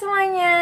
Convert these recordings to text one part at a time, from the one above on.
semuanya,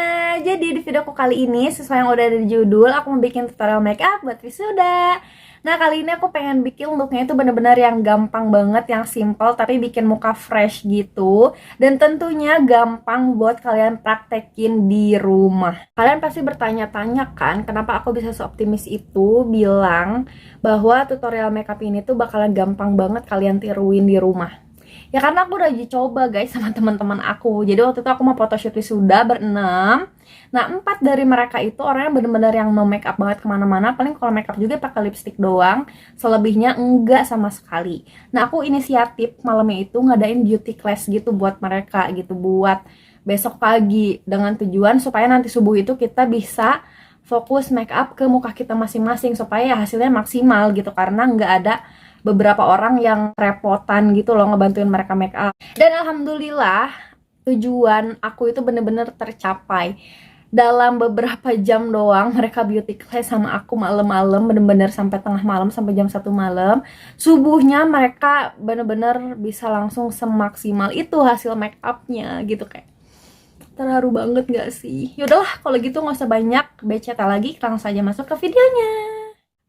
jadi di videoku kali ini sesuai yang udah ada di judul, aku mau bikin tutorial makeup buat wisuda. Nah, kali ini aku pengen bikin looknya itu bener-bener yang gampang banget, yang simple tapi bikin muka fresh gitu. Dan tentunya gampang buat kalian praktekin di rumah. Kalian pasti bertanya-tanya kan, kenapa aku bisa seoptimis itu bilang bahwa tutorial makeup ini tuh bakalan gampang banget kalian tiruin di rumah. Ya karena aku udah coba guys sama teman-teman aku. Jadi waktu itu aku mau photoshoot wisuda berenam. Nah, 4 dari mereka itu orangnya bener-bener yang no make up banget kemana-mana. Paling kalau make up juga pakai lipstick doang. Selebihnya enggak sama sekali. Nah, aku inisiatif malamnya itu ngadain beauty class gitu buat mereka gitu. Buat besok pagi. Dengan tujuan supaya nanti subuh itu kita bisa fokus make up ke muka kita masing-masing. Supaya hasilnya maksimal gitu. Karena nggak ada beberapa orang yang repotan gitu loh ngebantuin mereka make up. Dan alhamdulillah tujuan aku itu bener-bener tercapai. Dalam beberapa jam doang mereka beauty class sama aku malam-malam, bener-bener sampai tengah malam, sampai jam 1 malam. Subuhnya mereka bener-bener bisa langsung semaksimal itu hasil make upnya gitu. Kayak terharu banget gak sih? Yaudahlah kalau gitu gak usah banyak beceta lagi, langsung saja masuk ke videonya.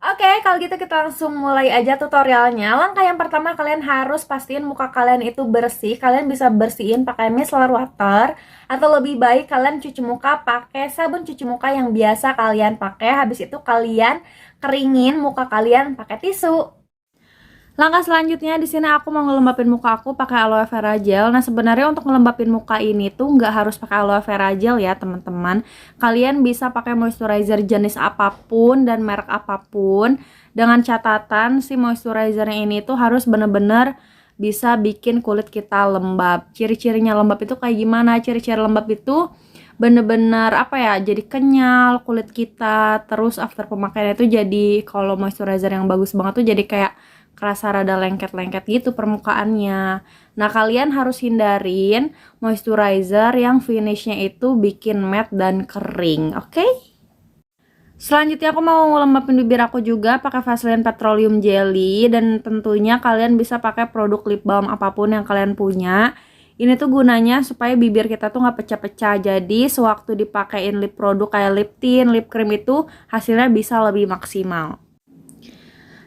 Oke, kalau gitu kita langsung mulai aja tutorialnya. Langkah yang pertama, kalian harus pastiin muka kalian itu bersih. Kalian bisa bersihin pakai micellar water, atau lebih baik kalian cuci muka pakai sabun cuci muka yang biasa kalian pakai. Habis itu kalian keringin muka kalian pakai tisu. Langkah selanjutnya di sini aku mau ngelembapin muka aku pakai aloe vera gel. Nah, sebenarnya untuk ngelembapin muka ini tuh nggak harus pakai aloe vera gel ya, teman-teman. Kalian bisa pakai moisturizer jenis apapun dan merek apapun. Dengan catatan si moisturizernya ini tuh harus bener-bener bisa bikin kulit kita lembab. Ciri-cirinya lembab itu kayak gimana? Ciri-ciri lembab itu bener-bener apa ya, jadi kenyal kulit kita. Terus after pemakaian itu jadi, kalau moisturizer yang bagus banget tuh jadi kayak kerasa rada lengket-lengket gitu permukaannya. Nah, kalian harus hindarin moisturizer yang finishnya itu bikin matte dan kering, oke? Selanjutnya aku mau lembapin bibir aku juga pakai Vaseline Petroleum Jelly. Dan tentunya kalian bisa pakai produk lip balm apapun yang kalian punya. Ini tuh gunanya supaya bibir kita tuh nggak pecah-pecah. Jadi sewaktu dipakein lip produk kayak lip tint, lip cream itu hasilnya bisa lebih maksimal.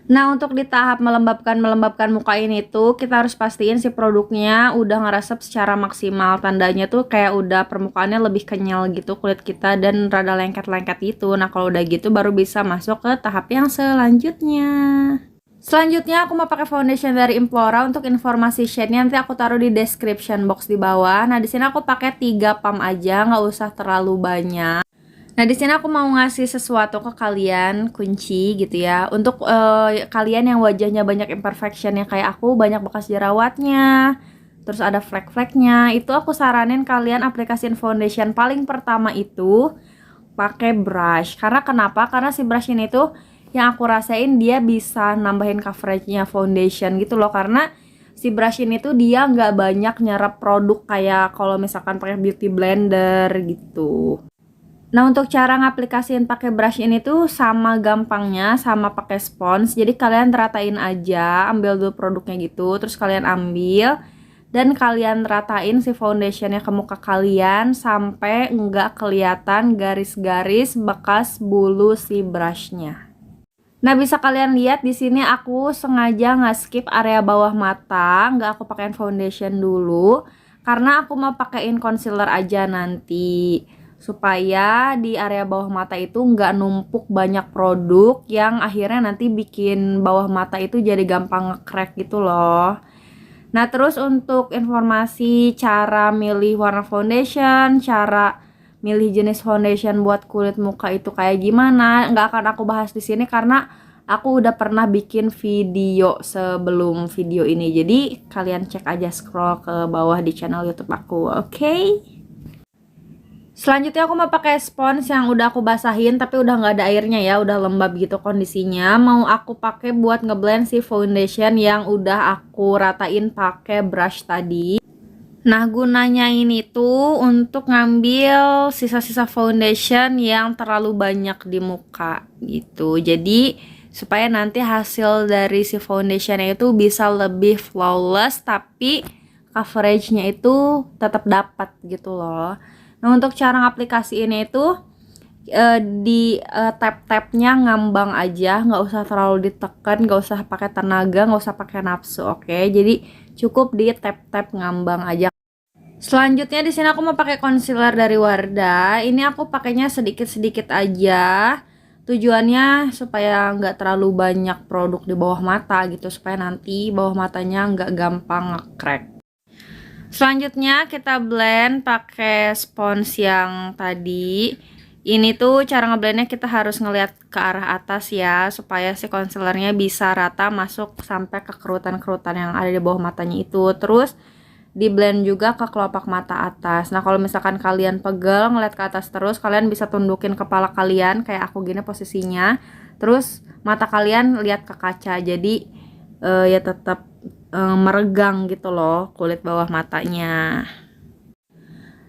Nah, untuk di tahap melembabkan muka ini tuh kita harus pastiin si produknya udah ngeresep secara maksimal. Tandanya tuh kayak udah permukaannya lebih kenyal gitu kulit kita dan rada lengket-lengket gitu. Nah, kalau udah gitu baru bisa masuk ke tahap yang selanjutnya. Selanjutnya aku mau pakai foundation dari Implora. Untuk informasi shade-nya nanti aku taruh di description box di bawah. Nah, di sini aku pakai 3 pump aja, nggak usah terlalu banyak. Nah, di sini aku mau ngasih sesuatu ke kalian, kunci gitu ya. Untuk kalian yang wajahnya banyak imperfection ya kayak aku, banyak bekas jerawatnya, terus ada flek-fleknya, itu aku saranin kalian aplikasiin foundation paling pertama itu pakai brush. Karena kenapa? Karena si brush ini tuh yang aku rasain dia bisa nambahin coveragenya foundation gitu loh. Karena si brush ini tuh dia nggak banyak nyerap produk kayak kalau misalkan pakai beauty blender gitu. Nah, untuk cara ngaplikasiin pakai brush ini tuh sama gampangnya sama pakai spons. Jadi kalian ratain aja, ambil dulu produknya gitu, terus kalian ambil dan kalian ratain si foundationnya ke muka kalian sampai nggak kelihatan garis-garis bekas bulu si brushnya. Nah, bisa kalian lihat di sini aku sengaja nggak skip area bawah mata, nggak aku pakein foundation dulu karena aku mau pakein concealer aja nanti. Supaya di area bawah mata itu nggak numpuk banyak produk yang akhirnya nanti bikin bawah mata itu jadi gampang nge-crack gitu loh. Nah, terus untuk informasi cara milih warna foundation, cara milih jenis foundation buat kulit muka itu kayak gimana, nggak akan aku bahas di sini karena aku udah pernah bikin video sebelum video ini. Jadi kalian cek aja, scroll ke bawah di channel YouTube aku, oke? Selanjutnya aku mau pakai spons yang udah aku basahin tapi udah nggak ada airnya ya, udah lembab gitu kondisinya. Mau aku pakai buat ngeblend si foundation yang udah aku ratain pakai brush tadi. Nah, gunanya ini tuh untuk ngambil sisa-sisa foundation yang terlalu banyak di muka gitu. Jadi supaya nanti hasil dari si foundationnya itu bisa lebih flawless tapi coveragenya itu tetap dapat gitu loh. Nah, untuk cara ngaplikasiinnya itu di tap-tapnya ngambang aja, nggak usah terlalu ditekan, nggak usah pakai tenaga, nggak usah pakai nafsu, oke? Jadi cukup di tap-tap ngambang aja. Selanjutnya di sini aku mau pakai concealer dari Wardah. Ini aku pakainya sedikit-sedikit aja. Tujuannya supaya nggak terlalu banyak produk di bawah mata gitu, supaya nanti bawah matanya nggak gampang nge-crack. Selanjutnya kita blend pakai spons yang tadi. Ini tuh cara ngeblendnya kita harus ngelihat ke arah atas ya, supaya si concealernya bisa rata masuk sampai ke kerutan-kerutan yang ada di bawah matanya itu. Terus di blend juga ke kelopak mata atas. Nah, kalau misalkan kalian pegel ngeliat ke atas terus, kalian bisa tundukin kepala kalian kayak aku gini posisinya. Terus mata kalian lihat ke kaca. Jadi ya tetap meregang gitu loh kulit bawah matanya.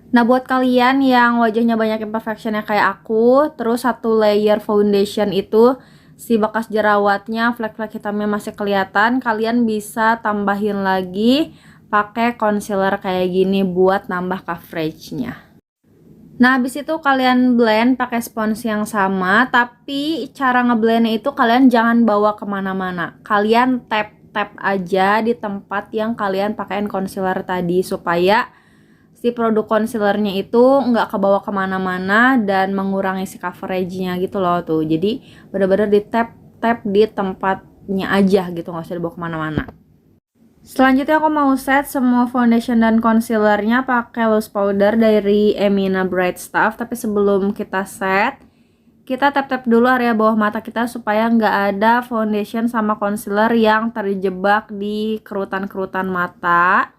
Nah, buat kalian yang wajahnya banyak imperfectionnya kayak aku, terus satu layer foundation itu si bekas jerawatnya, flek-flek hitamnya masih kelihatan, kalian bisa tambahin lagi pakai concealer kayak gini buat nambah coveragenya. Nah, habis itu kalian blend pakai spons yang sama, tapi cara ngeblendnya itu kalian jangan bawa kemana-mana. Kalian tap-tap aja di tempat yang kalian pakaiin concealer tadi, supaya si produk concealernya itu nggak kebawa kemana-mana dan mengurangi si coveragenya gitu loh tuh. Jadi bener-bener di tap-tap di tempatnya aja gitu, nggak usah dibawa kemana-mana. Selanjutnya aku mau set semua foundation dan concealernya pakai loose powder dari Emina Bright Stuff. Tapi sebelum kita set, kita tap-tap dulu area bawah mata kita supaya nggak ada foundation sama concealer yang terjebak di kerutan-kerutan mata.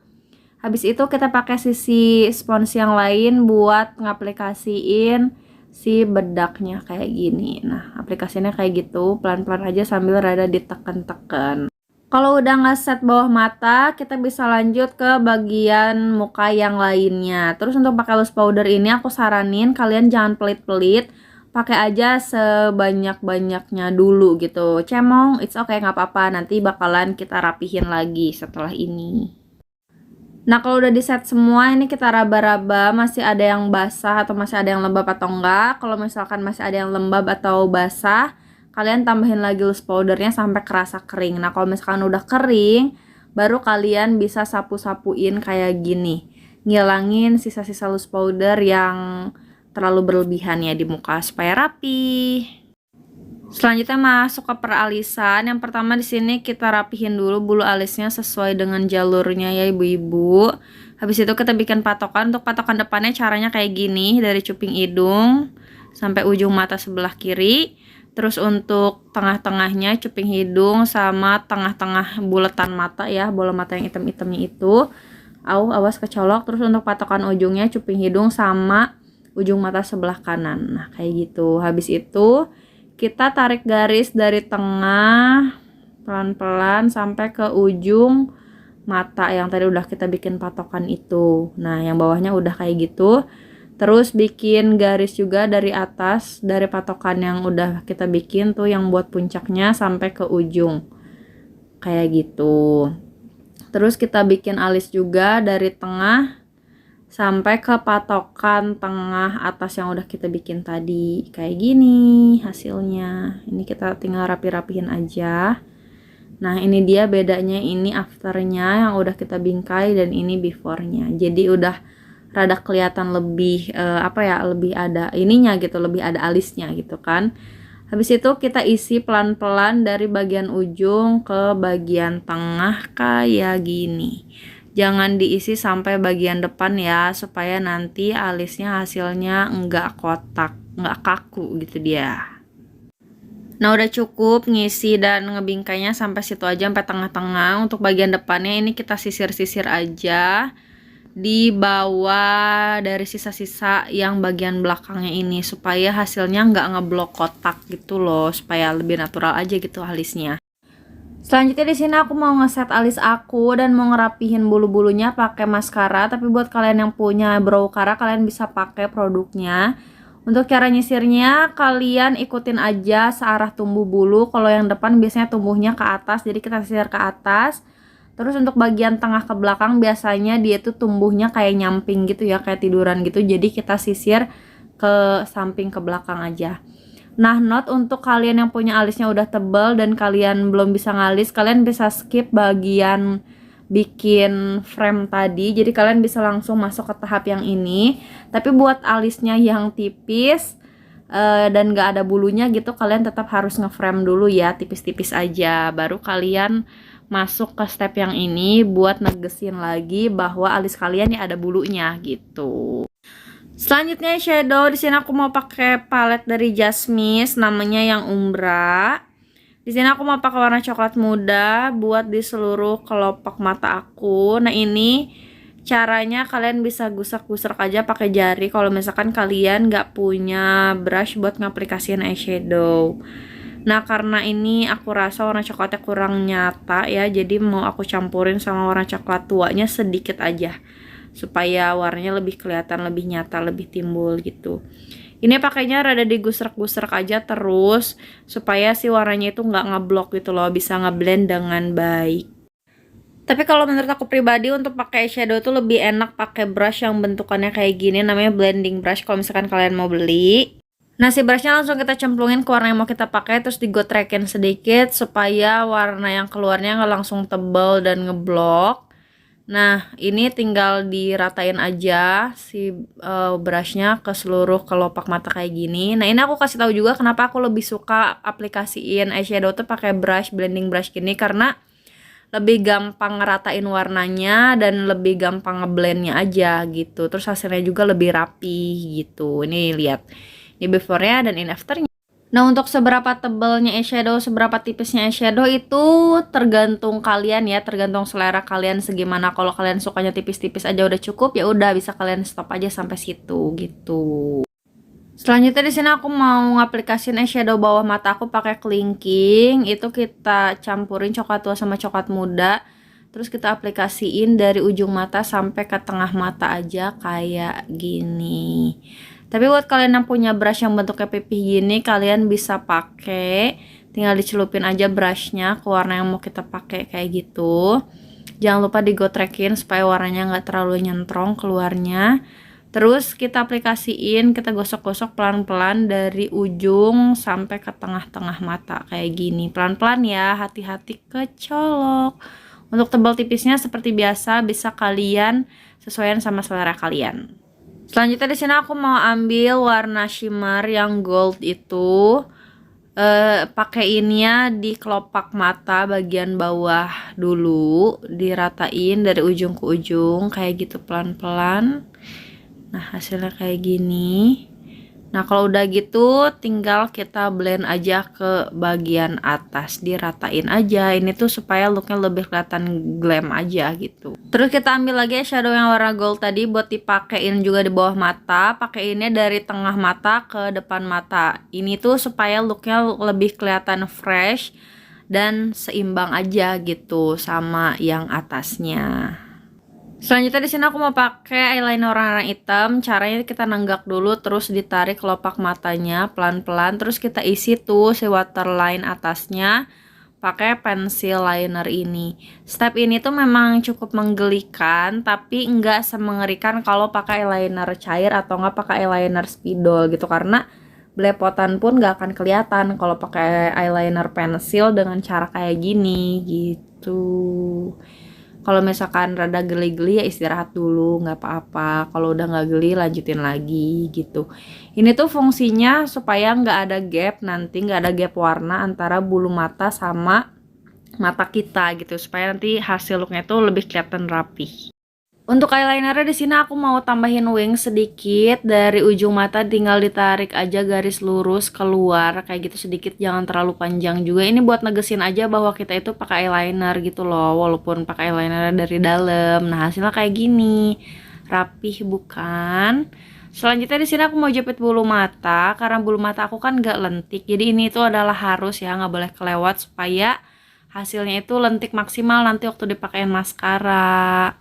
Habis itu kita pakai sisi spons yang lain buat ngaplikasiin si bedaknya kayak gini. Nah, aplikasinya kayak gitu, pelan-pelan aja sambil rada ditekan-tekan. Kalau udah ngeset bawah mata, kita bisa lanjut ke bagian muka yang lainnya. Terus untuk pakai loose powder ini aku saranin kalian jangan pelit-pelit, pakai aja sebanyak-banyaknya dulu gitu. Cemong, it's okay, nggak apa-apa. Nanti bakalan kita rapihin lagi setelah ini. Nah, kalau udah di set semua, ini kita raba-raba masih ada yang basah atau masih ada yang lembab atau enggak. Kalau misalkan masih ada yang lembab atau basah, kalian tambahin lagi loose powdernya sampai kerasa kering. Nah, kalau misalkan udah kering, baru kalian bisa sapu-sapuin kayak gini, ngilangin sisa-sisa loose powder yang terlalu berlebihan ya di muka supaya rapi. Selanjutnya masuk ke peralisan. Yang pertama di sini kita rapihin dulu bulu alisnya sesuai dengan jalurnya ya ibu-ibu. Habis itu kita bikin patokan. Untuk patokan depannya caranya kayak gini, dari cuping hidung sampai ujung mata sebelah kiri. Terus untuk tengah-tengahnya cuping hidung sama tengah-tengah bulatan mata ya, bola mata yang hitam-hitamnya itu. Awas kecolok. Terus untuk patokan ujungnya cuping hidung sama ujung mata sebelah kanan. Nah, kayak gitu. Habis itu kita tarik garis dari tengah pelan-pelan sampai ke ujung mata yang tadi udah kita bikin patokan itu. Nah, yang bawahnya udah kayak gitu. Terus bikin garis juga dari atas, dari patokan yang udah kita bikin tuh yang buat puncaknya sampai ke ujung. Kayak gitu. Terus kita bikin alis juga dari tengah sampai ke patokan tengah atas yang udah kita bikin tadi. Kayak gini hasilnya. Ini kita tinggal rapi-rapihin aja. Nah, ini dia bedanya, ini afternya yang udah kita bingkai dan ini beforenya. Jadi udah rada kelihatan lebih lebih ada ininya gitu, lebih ada alisnya gitu kan. Habis itu kita isi pelan-pelan dari bagian ujung ke bagian tengah kayak gini. Jangan diisi sampai bagian depan ya, supaya nanti alisnya hasilnya enggak kotak, enggak kaku gitu dia. Nah, udah cukup ngisi dan ngebingkainya sampai situ aja, sampai tengah-tengah. Untuk bagian depannya ini kita sisir-sisir aja di bawah dari sisa-sisa yang bagian belakangnya ini, supaya hasilnya nggak ngeblok kotak gitu loh, supaya lebih natural aja gitu alisnya. Selanjutnya di sini aku mau ngeset alis aku dan mau ngerapihin bulu-bulunya pakai maskara. Tapi buat kalian yang punya brow cara, kalian bisa pakai produknya. Untuk cara nyisirnya, kalian ikutin aja searah tumbuh bulu. Kalau yang depan biasanya tumbuhnya ke atas, jadi kita sisir ke atas. Terus untuk bagian tengah ke belakang biasanya dia tuh tumbuhnya kayak nyamping gitu ya, kayak tiduran gitu. Jadi kita sisir ke samping ke belakang aja. Nah, note untuk kalian yang punya alisnya udah tebal dan kalian belum bisa ngalis, kalian bisa skip bagian bikin frame tadi. Jadi kalian bisa langsung masuk ke tahap yang ini. Tapi buat alisnya yang tipis dan gak ada bulunya gitu, kalian tetap harus ngeframe dulu ya, tipis-tipis aja. Baru kalian masuk ke step yang ini buat negesin lagi bahwa alis kalian nih ada bulunya gitu. Selanjutnya shadow, di sini aku mau pakai palette dari Jasmine namanya yang Umbra. Di sini aku mau pakai warna coklat muda buat di seluruh kelopak mata aku. Nah, ini caranya kalian bisa gusrak-gusrak aja pakai jari kalau misalkan kalian nggak punya brush buat ngaplikasiin eyeshadow. Nah, karena ini aku rasa warna coklatnya kurang nyata ya, jadi mau aku campurin sama warna coklat tuanya sedikit aja supaya warnanya lebih kelihatan, lebih nyata, lebih timbul gitu. Ini pakainya rada digusrak-gusrak aja terus supaya si warnanya itu nggak ngeblok gitu loh, bisa ngeblend dengan baik. Tapi kalau menurut aku pribadi untuk pakai eyeshadow tuh lebih enak pakai brush yang bentukannya kayak gini, namanya blending brush kalau misalkan kalian mau beli. Nah, si brushnya langsung kita cemplungin ke warna yang mau kita pakai, terus digotrekin sedikit supaya warna yang keluarnya nggak langsung tebal dan ngeblok. Nah, ini tinggal diratain aja si brushnya ke seluruh kelopak mata kayak gini. Nah, ini aku kasih tahu juga kenapa aku lebih suka aplikasiin eyeshadow tuh pakai brush blending brush gini, karena lebih gampang ngeratain warnanya dan lebih gampang ngeblendnya aja gitu. Terus hasilnya juga lebih rapi gitu. Ini lihat. Ini before-nya dan in after-nya. Nah, untuk seberapa tebalnya eyeshadow, seberapa tipisnya eyeshadow itu tergantung kalian ya, tergantung selera kalian segimana. Kalau kalian sukanya tipis-tipis aja udah cukup, ya udah bisa kalian stop aja sampai situ gitu. Selanjutnya di sini aku mau ngaplikasiin eyeshadow bawah mata aku pakai kelingking. Itu kita campurin coklat tua sama coklat muda. Terus kita aplikasiin dari ujung mata sampai ke tengah mata aja kayak gini. Tapi buat kalian yang punya brush yang bentuknya pipih gini, kalian bisa pakai, tinggal dicelupin aja brushnya ke warna yang mau kita pakai kayak gitu. Jangan lupa digotrekin supaya warnanya nggak terlalu nyentrong keluarnya. Terus kita aplikasiin, kita gosok-gosok pelan-pelan dari ujung sampai ke tengah-tengah mata kayak gini. Pelan-pelan ya, hati-hati kecolok. Untuk tebal tipisnya seperti biasa bisa kalian sesuaikan sama selera kalian. Selanjutnya di sini aku mau ambil warna shimmer yang gold itu. Pakeinnya di kelopak mata bagian bawah dulu, diratain dari ujung ke ujung kayak gitu pelan-pelan. Nah, hasilnya kayak gini. Nah, kalau udah gitu tinggal kita blend aja ke bagian atas, diratain aja. Ini tuh supaya looknya lebih kelihatan glam aja gitu. Terus kita ambil lagi shadow yang warna gold tadi buat dipakein juga di bawah mata. Pakeinnya dari tengah mata ke depan mata. Ini tuh supaya looknya lebih kelihatan fresh dan seimbang aja gitu sama yang atasnya. Selanjutnya di sini aku mau pakai eyeliner warna hitam. Caranya kita nenggak dulu, terus ditarik kelopak matanya pelan-pelan, terus kita isi tuh si waterline atasnya pakai pensil liner ini. Step ini tuh memang cukup menggelikan, tapi enggak semengerikan kalau pakai eyeliner cair atau enggak pakai eyeliner spidol gitu, karena belepotan pun nggak akan kelihatan kalau pakai eyeliner pensil dengan cara kayak gini gitu. Kalau misalkan rada geli-geli ya istirahat dulu, nggak apa-apa. Kalau udah nggak geli lanjutin lagi gitu. Ini tuh fungsinya supaya nggak ada gap nanti, nggak ada gap warna antara bulu mata sama mata kita gitu, supaya nanti hasil looknya tuh lebih kelihatan rapi. Untuk eyelinernya di sini aku mau tambahin wing sedikit dari ujung mata, tinggal ditarik aja garis lurus keluar kayak gitu sedikit, jangan terlalu panjang juga. Ini buat negesin aja bahwa kita itu pakai eyeliner gitu loh, walaupun pakai eyeliner dari dalam. Nah, hasilnya kayak gini, rapih bukan? Selanjutnya di sini aku mau jepit bulu mata, karena bulu mata aku kan gak lentik, jadi ini itu adalah harus ya, nggak boleh kelewat supaya hasilnya itu lentik maksimal nanti waktu dipakein maskara.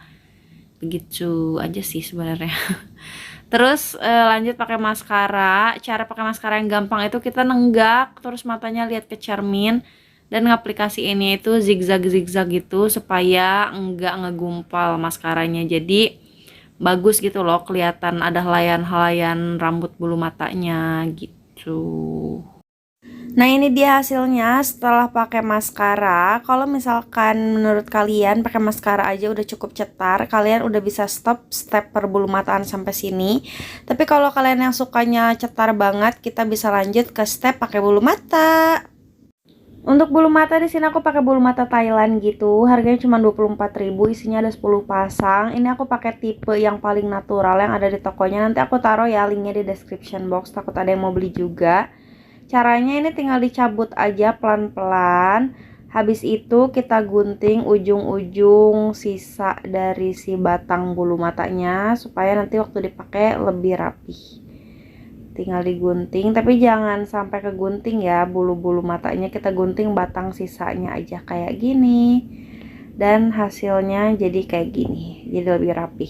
Begitu aja sih sebenarnya. Terus lanjut pakai maskara. Cara pakai maskara yang gampang itu kita nenggak terus matanya lihat ke cermin. Dan ngaplikasiinnya itu zigzag-zigzag gitu supaya enggak ngegumpal maskaranya. Jadi bagus gitu loh, kelihatan ada helaian-helaian rambut bulu matanya gitu. Nah, ini dia hasilnya setelah pakai maskara. Kalau misalkan menurut kalian pakai maskara aja udah cukup cetar, kalian udah bisa stop step per bulu mataan sampai sini. Tapi kalau kalian yang sukanya cetar banget, kita bisa lanjut ke step pakai bulu mata. Untuk bulu mata di sini aku pakai bulu mata Thailand gitu. Harganya cuma 24.000, isinya ada 10 pasang. Ini aku pakai tipe yang paling natural yang ada di tokonya. Nanti aku taruh ya linknya di description box, takut ada yang mau beli juga. Caranya ini tinggal dicabut aja pelan-pelan. Habis itu kita gunting ujung-ujung sisa dari si batang bulu matanya supaya nanti waktu dipakai lebih rapi. Tinggal digunting, tapi jangan sampai kegunting ya bulu-bulu matanya, kita gunting batang sisanya aja kayak gini. Dan hasilnya jadi kayak gini, jadi lebih rapi.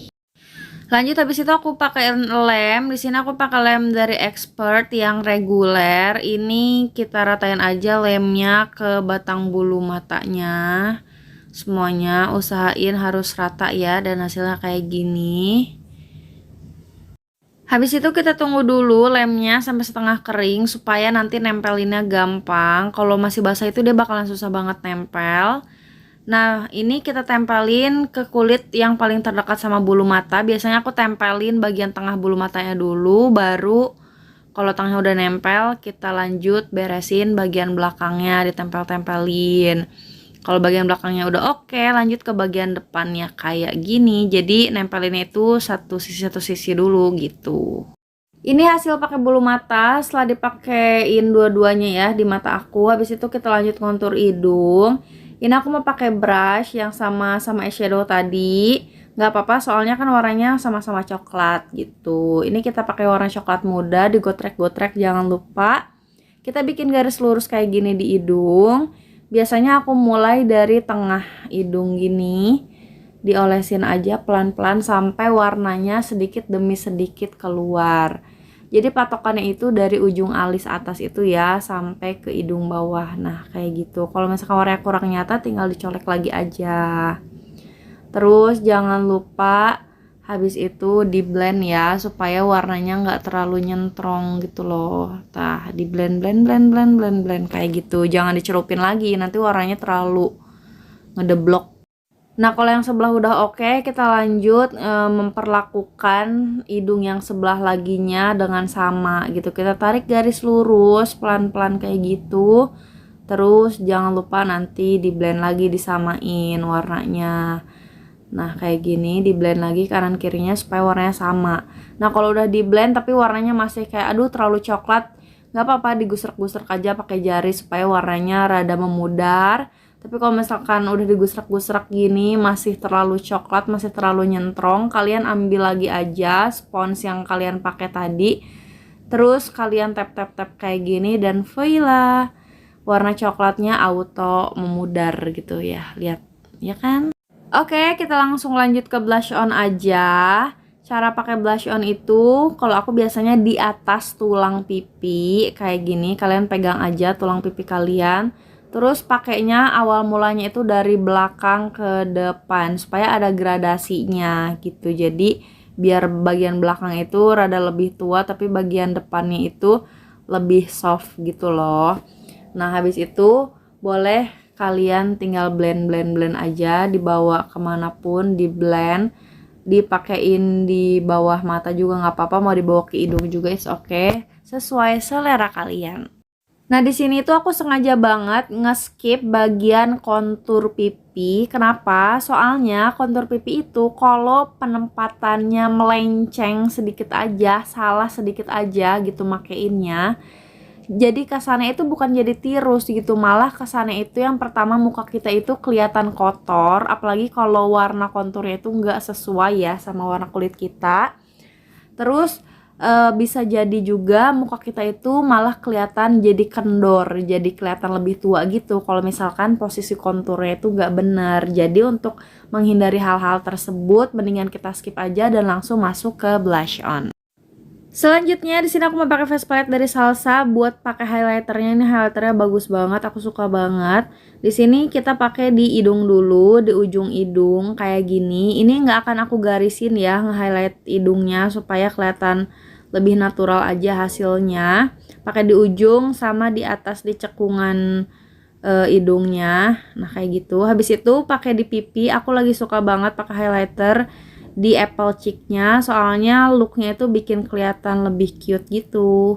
Lanjut habis itu aku pakai lem. Di sini aku pakai lem dari Expert yang reguler. Ini kita ratain aja lemnya ke batang bulu matanya. Semuanya usahain harus rata ya, dan hasilnya kayak gini. Habis itu kita tunggu dulu lemnya sampai setengah kering supaya nanti nempelinnya gampang. Kalau masih basah itu dia bakalan susah banget nempel. Nah, ini kita tempelin ke kulit yang paling terdekat sama bulu mata. Biasanya aku tempelin bagian tengah bulu matanya dulu, baru kalau tengahnya udah nempel, kita lanjut beresin bagian belakangnya, ditempel-tempelin. Kalau bagian belakangnya udah oke, lanjut ke bagian depannya kayak gini. Jadi nempelinnya itu satu sisi dulu gitu. Ini hasil pakai bulu mata setelah dipakein dua-duanya ya di mata aku. Habis itu kita lanjut kontur hidung. Ini aku mau pakai brush yang sama eyeshadow tadi. Nggak apa-apa soalnya kan warnanya sama-sama coklat gitu. Ini kita pakai warna coklat muda, digotrek-gotrek jangan lupa. Kita bikin garis lurus kayak gini di hidung. Biasanya aku mulai dari tengah hidung gini. Diolesin aja pelan-pelan sampai warnanya sedikit demi sedikit keluar. Jadi patokannya itu dari ujung alis atas itu ya sampai ke hidung bawah. Nah kayak gitu. Kalau misalkan warnanya kurang nyata tinggal dicolek lagi aja. Terus jangan lupa habis itu di blend ya supaya warnanya nggak terlalu nyentrong gitu loh. Nah di blend kayak gitu. Jangan dicelupin lagi nanti warnanya terlalu ngedeblok. Nah, kalau yang sebelah udah oke, kita lanjut memperlakukan hidung yang sebelah laginya dengan sama gitu. Kita tarik garis lurus pelan-pelan kayak gitu. Terus jangan lupa nanti di blend lagi, disamain warnanya. Nah, kayak gini di blend lagi kanan kirinya supaya warnanya sama. Nah, kalau udah di blend tapi warnanya masih kayak aduh terlalu coklat, nggak apa-apa digusrek-gusrek aja pakai jari supaya warnanya rada memudar. Tapi kalau misalkan udah digusrek-gusrek gini masih terlalu coklat, masih terlalu nyentrong, kalian ambil lagi aja spons yang kalian pakai tadi. Terus kalian tap-tap-tap kayak gini dan voila, warna coklatnya auto memudar gitu ya. Lihat, ya kan? Oke, kita langsung lanjut ke blush on aja. Cara pakai blush on itu kalau aku biasanya di atas tulang pipi kayak gini, kalian pegang aja tulang pipi kalian. Terus pakainya awal mulanya itu dari belakang ke depan supaya ada gradasinya gitu. Jadi biar bagian belakang itu rada lebih tua tapi bagian depannya itu lebih soft gitu loh. Nah habis itu boleh kalian tinggal blend aja, dibawa kemanapun, di blend, dipakein di bawah mata juga nggak apa-apa, mau dibawa ke hidung juga is oke, sesuai selera kalian. Nah, di sini tuh aku sengaja banget nge-skip bagian kontur pipi. Kenapa? Soalnya kontur pipi itu kalau penempatannya melenceng sedikit aja, salah sedikit aja gitu makeinnya. Jadi kesannya itu bukan jadi tirus gitu, malah kesannya itu yang pertama muka kita itu kelihatan kotor, apalagi kalau warna konturnya itu nggak sesuai ya sama warna kulit kita. Terus bisa jadi juga muka kita itu malah kelihatan jadi kendor, jadi kelihatan lebih tua gitu kalau misalkan posisi konturnya itu nggak benar. Jadi untuk menghindari hal-hal tersebut mendingan kita skip aja dan langsung masuk ke blush on. Selanjutnya di sini aku mau pakai face palette dari Salsa buat pakai highlighternya. Ini highlighternya bagus banget, aku suka banget. Di sini kita pakai di hidung dulu, di ujung hidung kayak gini. Ini nggak akan aku garisin ya, nge-highlight hidungnya supaya kelihatan lebih natural aja hasilnya. Pakai di ujung sama di atas di cekungan hidungnya. Nah, kayak gitu. Habis itu pakai di pipi. Aku lagi suka banget pakai highlighter di apple cheeknya, soalnya looknya itu bikin kelihatan lebih cute gitu,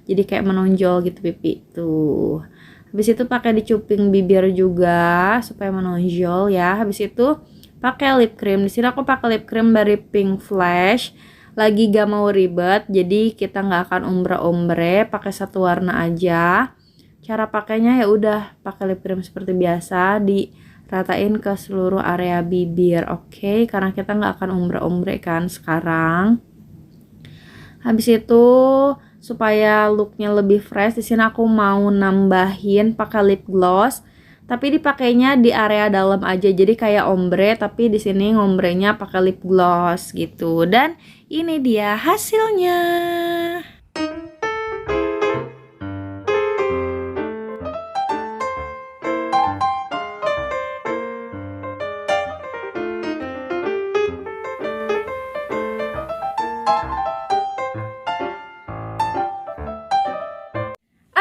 jadi kayak menonjol gitu pipi tuh. Habis itu pakai di cuping bibir juga supaya menonjol ya. Habis itu pakai lip cream. Di sini aku pakai lip cream dari Pink Flash. Lagi gak mau ribet, jadi kita nggak akan ombre-ombre, pakai satu warna aja. Cara pakainya ya udah pakai lip cream seperti biasa, ratain ke seluruh area bibir, oke? Karena kita nggak akan ombre-ombre kan sekarang. Habis itu supaya looknya lebih fresh, di sini aku mau nambahin pakai lip gloss, tapi dipakainya di area dalam aja, jadi kayak ombre, tapi di sini ngombrenya pakai lip gloss gitu. Dan ini dia hasilnya.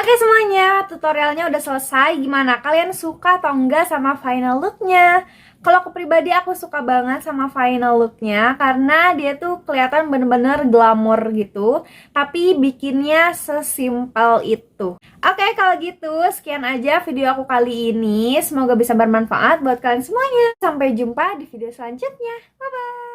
Oke semuanya, tutorialnya udah selesai. Gimana? Kalian suka atau enggak sama final looknya? Kalau aku pribadi aku suka banget sama final looknya karena dia tuh kelihatan bener-bener glamor gitu, tapi bikinnya sesimpel itu. Oke, kalau gitu sekian aja video aku kali ini. Semoga bisa bermanfaat buat kalian semuanya. Sampai jumpa di video selanjutnya. Bye-bye.